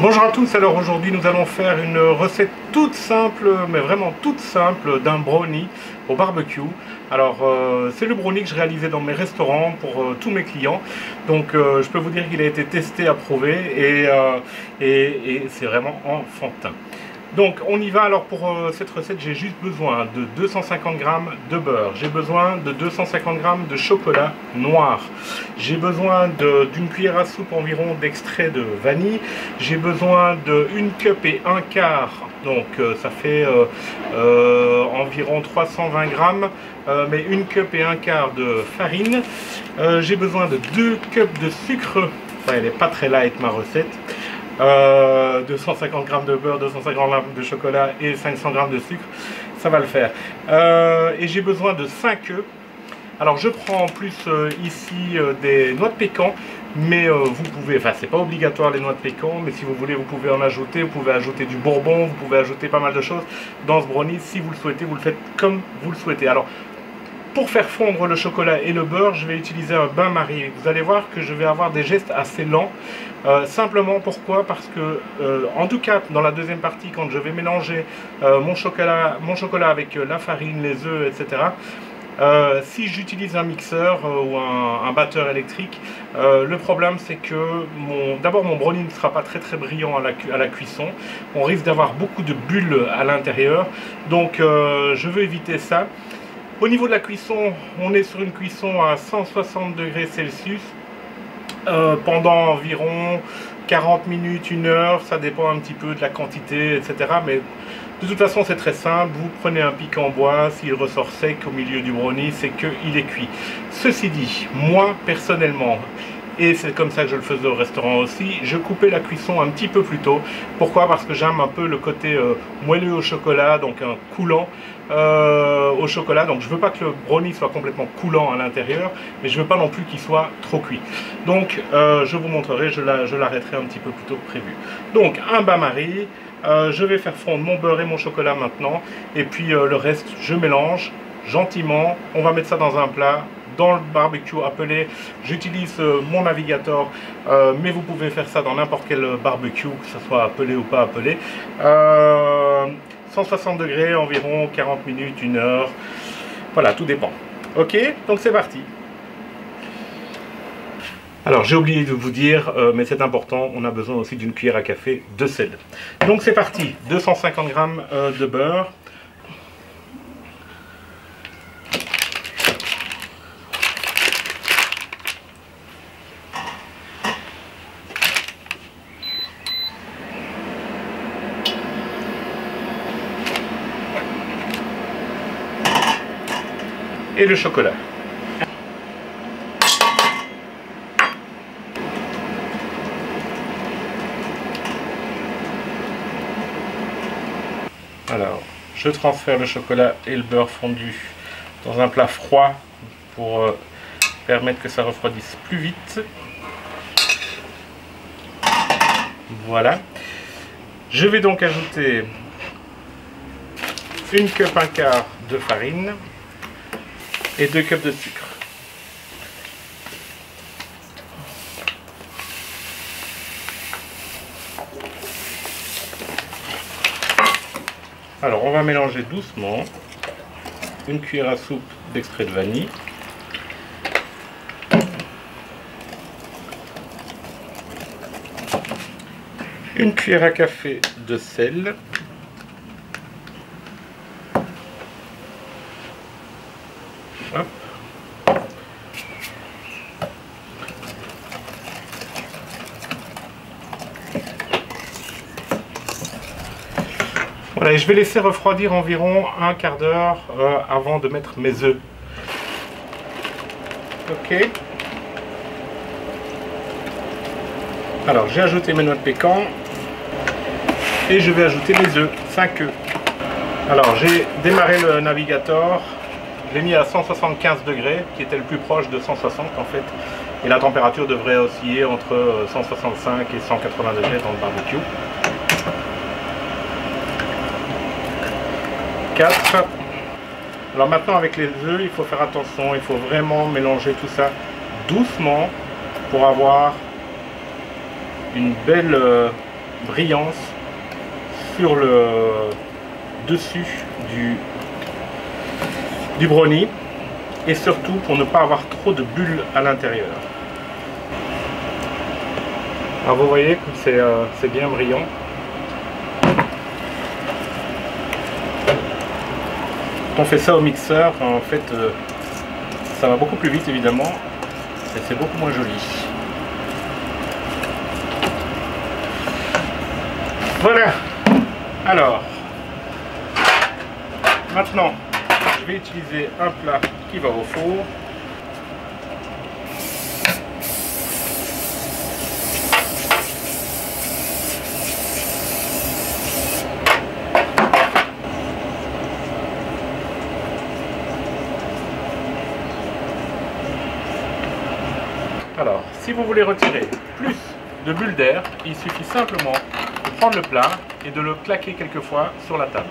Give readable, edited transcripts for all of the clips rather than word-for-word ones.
Bonjour à tous, alors aujourd'hui nous allons faire une recette toute simple, mais vraiment toute simple, d'un brownie au barbecue. Alors c'est le brownie que je réalisais dans mes restaurants pour tous mes clients, donc je peux vous dire qu'il a été testé, approuvé et c'est vraiment enfantin. Donc on y va. Alors pour cette recette j'ai juste besoin de 250 g de beurre, j'ai besoin de 250 g de chocolat noir, j'ai besoin d'une cuillère à soupe environ d'extrait de vanille, j'ai besoin de 1 cup et 1/4, donc ça fait environ 320 g, mais 1 cup et 1/4 de farine, j'ai besoin de 2 cups de sucre, enfin, elle n'est pas très light ma recette. 250 g de beurre, 250 g de chocolat et 500 g de sucre, ça va le faire. Et j'ai besoin de 5 œufs. Alors je prends en plus ici des noix de pécan, mais vous pouvez, enfin c'est pas obligatoire les noix de pécan, mais si vous voulez vous pouvez en ajouter, vous pouvez ajouter du bourbon, vous pouvez ajouter pas mal de choses dans ce brownie. Si vous le souhaitez, vous le faites comme vous le souhaitez. Alors pour faire fondre le chocolat et le beurre, je vais utiliser un bain-marie. Vous allez voir que je vais avoir des gestes assez lents. Simplement pourquoi? Parce que, en tout cas, dans la deuxième partie, quand je vais mélanger mon chocolat avec la farine, les œufs, etc., si j'utilise un mixeur ou un batteur électrique, le problème c'est que d'abord mon brownie ne sera pas très brillant à la cuisson. On risque d'avoir beaucoup de bulles à l'intérieur. Donc je veux éviter ça. Au niveau de la cuisson, on est sur une cuisson à 160 degrés Celsius pendant environ 40 minutes, 1 heure, ça dépend un petit peu de la quantité, etc. Mais de toute façon, c'est très simple. Vous prenez un pic en bois, s'il ressort sec au milieu du brownie, c'est qu'il est cuit. Ceci dit, moi, personnellement, et c'est comme ça que je le faisais au restaurant aussi, je coupais la cuisson un petit peu plus tôt. Pourquoi? Parce que j'aime un peu le côté moelleux au chocolat, donc un coulant au chocolat. Donc je veux pas que le brownie soit complètement coulant à l'intérieur, mais je veux pas non plus qu'il soit trop cuit. Donc je vous montrerai, je l'arrêterai un petit peu plus tôt que prévu. Donc un bain-marie, je vais faire fondre mon beurre et mon chocolat maintenant, et puis le reste je mélange gentiment. On va mettre ça dans un plat. Dans le barbecue appelé, j'utilise mon navigateur, mais vous pouvez faire ça dans n'importe quel barbecue, que ce soit appelé ou pas appelé. 160 degrés, environ 40 minutes, 1 heure. Voilà, tout dépend. Ok, donc c'est parti. Alors j'ai oublié de vous dire, mais c'est important, on a besoin aussi d'une cuillère à café de sel. Donc c'est parti, 250 g de beurre. Et le chocolat. Alors, je transfère le chocolat et le beurre fondu dans un plat froid pour permettre que ça refroidisse plus vite. Voilà. Je vais donc ajouter 1 cup 1/4 de farine et 2 cups de sucre. Alors on va mélanger doucement. 1 cuillère à soupe d'extrait de vanille. Une cuillère à café de sel. Hop. Voilà, et je vais laisser refroidir environ 1/4 d'heure avant de mettre mes œufs. Ok. Alors j'ai ajouté mes noix de pécan et je vais ajouter les œufs, 5 œufs. Alors j'ai démarré le navigateur. Je l'ai mis à 175 degrés, qui était le plus proche de 160 en fait. Et la température devrait osciller entre 165 et 180 degrés dans le barbecue. 4. Alors maintenant avec les œufs, il faut faire attention, il faut vraiment mélanger tout ça doucement pour avoir une belle brillance sur le dessus du brownie, et surtout pour ne pas avoir trop de bulles à l'intérieur. Alors vous voyez que c'est bien brillant. Quand on fait ça au mixeur, en fait ça va beaucoup plus vite évidemment, et c'est beaucoup moins joli. Voilà. Alors maintenant je vais utiliser un plat qui va au four. Alors, si vous voulez retirer plus de bulles d'air, il suffit simplement de prendre le plat et de le claquer quelques fois sur la table.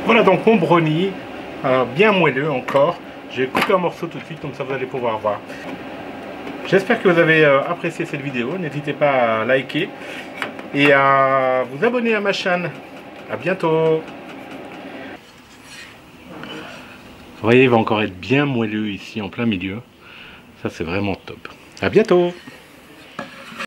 Voilà donc mon brownie, bien moelleux encore. J'ai coupé un morceau tout de suite, comme ça vous allez pouvoir voir. J'espère que vous avez apprécié cette vidéo. N'hésitez pas à liker et à vous abonner à ma chaîne. À bientôt. Vous voyez, il va encore être bien moelleux ici en plein milieu. Ça c'est vraiment top. À bientôt.